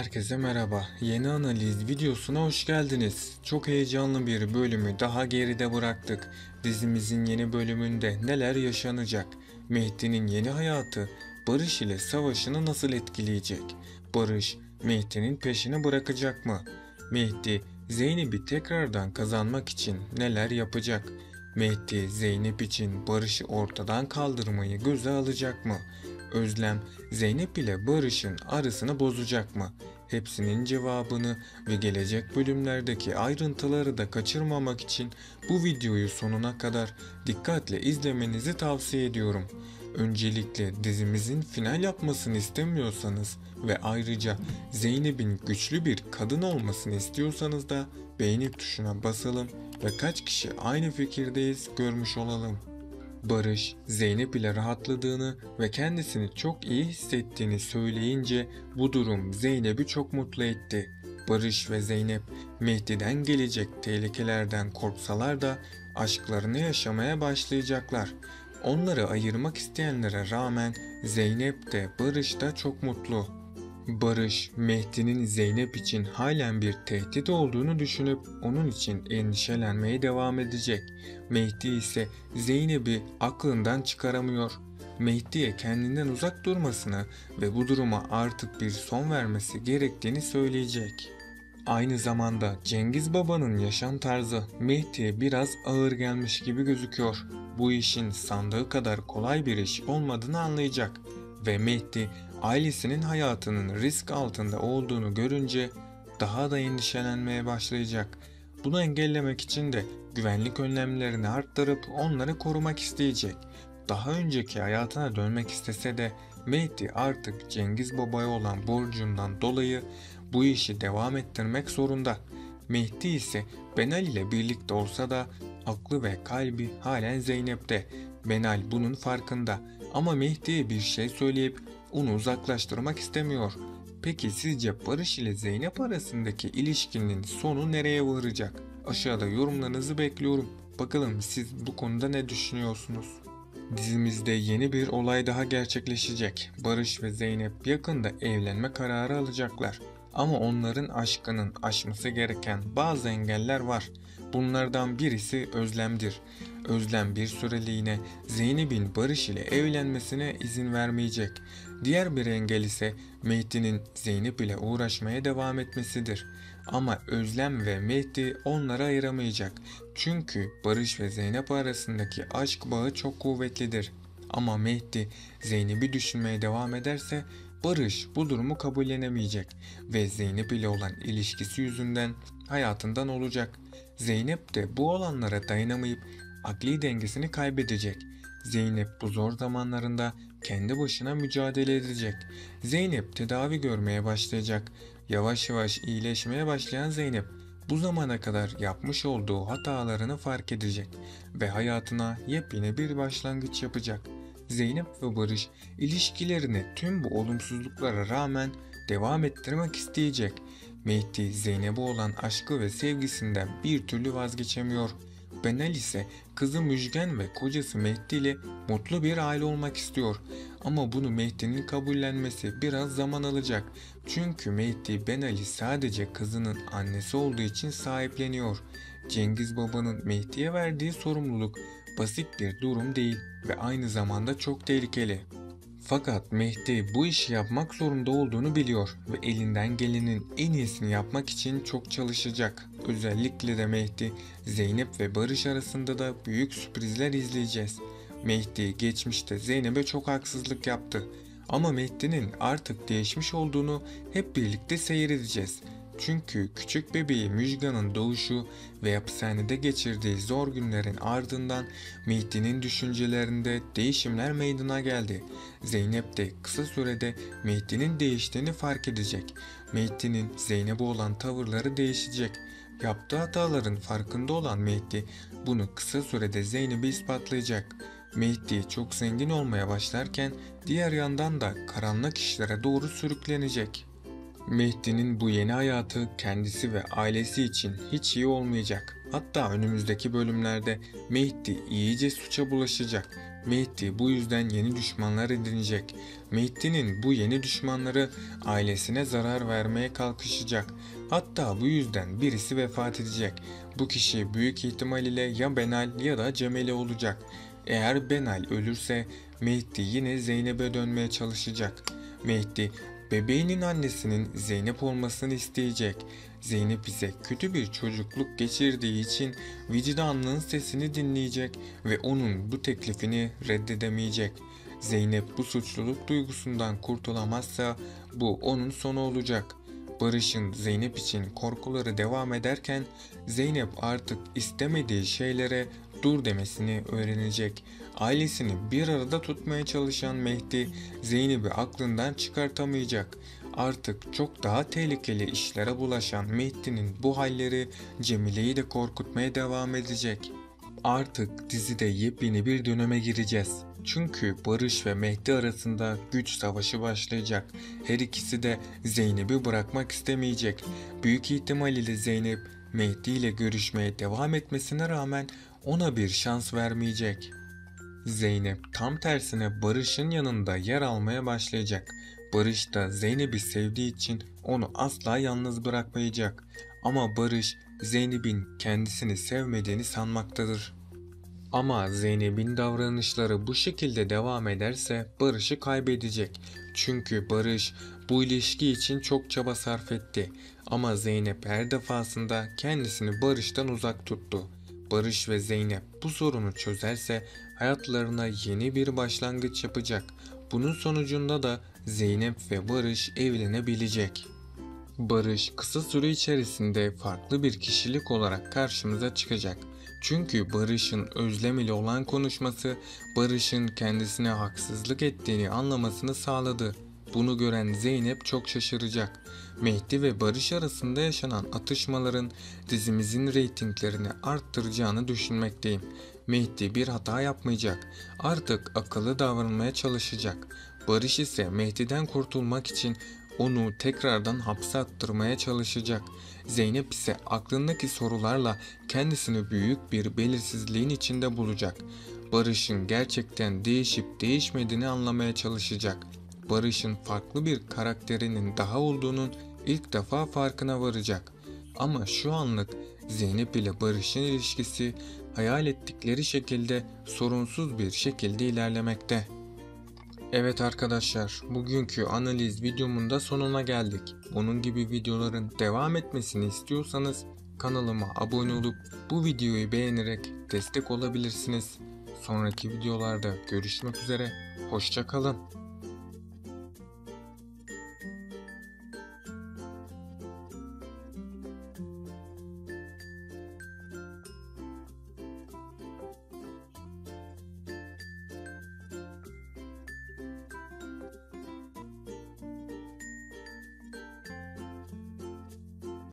Herkese merhaba. Yeni analiz videosuna hoş geldiniz. Çok heyecanlı bir bölümü daha geride bıraktık. Dizimizin yeni bölümünde neler yaşanacak? Mehdi'nin yeni hayatı Barış ile savaşını nasıl etkileyecek? Barış, Mehdi'nin peşini bırakacak mı? Mehdi, Zeynep'i tekrardan kazanmak için neler yapacak? Mehdi, Zeynep için Barış'ı ortadan kaldırmayı göze alacak mı? Özlem, Zeynep ile Barış'ın arasını bozacak mı? Hepsinin cevabını ve gelecek bölümlerdeki ayrıntıları da kaçırmamak için bu videoyu sonuna kadar dikkatle izlemenizi tavsiye ediyorum. Öncelikle dizimizin final yapmasını istemiyorsanız ve ayrıca Zeynep'in güçlü bir kadın olmasını istiyorsanız da beğeni tuşuna basalım ve kaç kişi aynı fikirdeyiz görmüş olalım. Barış, Zeynep ile rahatladığını ve kendisini çok iyi hissettiğini söyleyince bu durum Zeynep'i çok mutlu etti. Barış ve Zeynep, Mehdi'den gelecek tehlikelerden korksalar da aşklarını yaşamaya başlayacaklar. Onları ayırmak isteyenlere rağmen Zeynep de Barış da çok mutlu. Barış, Mehdi'nin Zeynep için halen bir tehdit olduğunu düşünüp onun için endişelenmeye devam edecek. Mehdi ise Zeynep'i aklından çıkaramıyor. Mehdi'ye kendinden uzak durmasını ve bu duruma artık bir son vermesi gerektiğini söyleyecek. Aynı zamanda Cengiz Baba'nın yaşam tarzı Mehdi'ye biraz ağır gelmiş gibi gözüküyor. Bu işin sandığı kadar kolay bir iş olmadığını anlayacak ve Mehdi ailesinin hayatının risk altında olduğunu görünce daha da endişelenmeye başlayacak. Bunu engellemek için de güvenlik önlemlerini arttırıp onları korumak isteyecek. Daha önceki hayatına dönmek istese de Mehdi artık Cengiz Baba'ya olan borcundan dolayı bu işi devam ettirmek zorunda. Mehdi ise Benal ile birlikte olsa da aklı ve kalbi halen Zeynep'te. Benal bunun farkında ama Mehdi'ye bir şey söyleyip onu uzaklaştırmak istemiyor. Peki sizce Barış ile Zeynep arasındaki ilişkinin sonu nereye varacak? Aşağıda yorumlarınızı bekliyorum. Bakalım siz bu konuda ne düşünüyorsunuz? Dizimizde yeni bir olay daha gerçekleşecek. Barış ve Zeynep yakında evlenme kararı alacaklar. Ama onların aşkının aşması gereken bazı engeller var. Bunlardan birisi Özlem'dir. Özlem bir süreliğine Zeynep'in Barış ile evlenmesine izin vermeyecek. Diğer bir engel ise Mehdi'nin Zeynep ile uğraşmaya devam etmesidir. Ama Özlem ve Mehdi onları ayıramayacak. Çünkü Barış ve Zeynep arasındaki aşk bağı çok kuvvetlidir. Ama Mehdi Zeynep'i düşünmeye devam ederse Barış bu durumu kabullenemeyecek ve Zeynep ile olan ilişkisi yüzünden hayatından olacak. Zeynep de bu olanlara dayanamayıp akli dengesini kaybedecek. Zeynep bu zor zamanlarında kendi başına mücadele edecek. Zeynep tedavi görmeye başlayacak. Yavaş yavaş iyileşmeye başlayan Zeynep bu zamana kadar yapmış olduğu hatalarını fark edecek ve hayatına yepyeni bir başlangıç yapacak. Zeynep ve Barış ilişkilerini tüm bu olumsuzluklara rağmen devam ettirmek isteyecek. Mehdi Zeynep'e olan aşkı ve sevgisinden bir türlü vazgeçemiyor. Benal ise kızı Müjgan ve kocası Mehdi ile mutlu bir aile olmak istiyor. Ama bunu Mehdi'nin kabullenmesi biraz zaman alacak. Çünkü Mehdi Benal'i sadece kızının annesi olduğu için sahipleniyor. Cengiz Baba'nın Mehdi'ye verdiği sorumluluk basit bir durum değil ve aynı zamanda çok tehlikeli. Fakat Mehdi bu işi yapmak zorunda olduğunu biliyor ve elinden gelenin en iyisini yapmak için çok çalışacak. Özellikle de Mehdi, Zeynep ve Barış arasında da büyük sürprizler izleyeceğiz. Mehdi geçmişte Zeynep'e çok haksızlık yaptı. Ama Mehdi'nin artık değişmiş olduğunu hep birlikte seyredeceğiz. Çünkü küçük bebeği Müjgan'ın doğuşu ve hapishanede geçirdiği zor günlerin ardından Mehdi'nin düşüncelerinde değişimler meydana geldi. Zeynep de kısa sürede Mehdi'nin değiştiğini fark edecek. Mehdi'nin Zeynep'e olan tavırları değişecek. Yaptığı hataların farkında olan Mehdi bunu kısa sürede Zeynep'e ispatlayacak. Mehdi çok zengin olmaya başlarken diğer yandan da karanlık işlere doğru sürüklenecek. Mehdi'nin bu yeni hayatı kendisi ve ailesi için hiç iyi olmayacak. Hatta önümüzdeki bölümlerde Mehdi iyice suça bulaşacak Mehdi bu yüzden yeni düşmanlar edinecek. Mehdi'nin bu yeni düşmanları ailesine zarar vermeye kalkışacak. Hatta bu yüzden birisi vefat edecek. Bu kişi büyük ihtimal ile ya Benal ya da Cemile olacak. Eğer Benal ölürse Mehdi yine Zeynep'e dönmeye çalışacak. Mehdi bebeğinin annesinin Zeynep olmasını isteyecek. Zeynep ise kötü bir çocukluk geçirdiği için vicdanının sesini dinleyecek ve onun bu teklifini reddedemeyecek. Zeynep bu suçluluk duygusundan kurtulamazsa bu onun sonu olacak. Barış'ın Zeynep için korkuları devam ederken Zeynep artık istemediği şeylere dur demesini öğrenecek. Ailesini bir arada tutmaya çalışan Mehdi Zeynep'i aklından çıkartamayacak. Artık çok daha tehlikeli işlere bulaşan Mehdi'nin bu halleri Cemile'yi de korkutmaya devam edecek. Artık dizide yepyeni bir döneme gireceğiz. Çünkü Barış ve Mehdi arasında güç savaşı başlayacak. Her ikisi de Zeynep'i bırakmak istemeyecek. Büyük ihtimal ile Zeynep Mehdi ile görüşmeye devam etmesine rağmen ona bir şans vermeyecek. Zeynep tam tersine Barış'ın yanında yer almaya başlayacak. Barış da Zeynep'i sevdiği için onu asla yalnız bırakmayacak. Ama Barış Zeynep'in kendisini sevmediğini sanmaktadır. Ama Zeynep'in davranışları bu şekilde devam ederse Barış'ı kaybedecek. Çünkü Barış bu ilişki için çok çaba sarf etti. Ama Zeynep her defasında kendisini Barış'tan uzak tuttu. Barış ve Zeynep bu sorunu çözerse hayatlarına yeni bir başlangıç yapacak. Bunun sonucunda da Zeynep ve Barış evlenebilecek. Barış kısa süre içerisinde farklı bir kişilik olarak karşımıza çıkacak. Çünkü Barış'ın Özlem ile olan konuşması Barış'ın kendisine haksızlık ettiğini anlamasını sağladı. Bunu gören Zeynep çok şaşıracak. Mehdi ve Barış arasında yaşanan atışmaların dizimizin reytinglerini arttıracağını düşünmekteyim. Mehdi bir hata yapmayacak. Artık akıllı davranmaya çalışacak. Barış ise Mehdi'den kurtulmak için onu tekrardan hapse attırmaya çalışacak. Zeynep ise aklındaki sorularla kendisini büyük bir belirsizliğin içinde bulacak. Barış'ın gerçekten değişip değişmediğini anlamaya çalışacak. Barış'ın farklı bir karakterinin daha olduğunun ilk defa farkına varacak. Ama şu anlık Zeynep ile Barış'ın ilişkisi hayal ettikleri şekilde sorunsuz bir şekilde ilerlemekte. Evet arkadaşlar, bugünkü analiz videomun da sonuna geldik. Bunun gibi videoların devam etmesini istiyorsanız kanalıma abone olup bu videoyu beğenerek destek olabilirsiniz. Sonraki videolarda görüşmek üzere, hoşça kalın.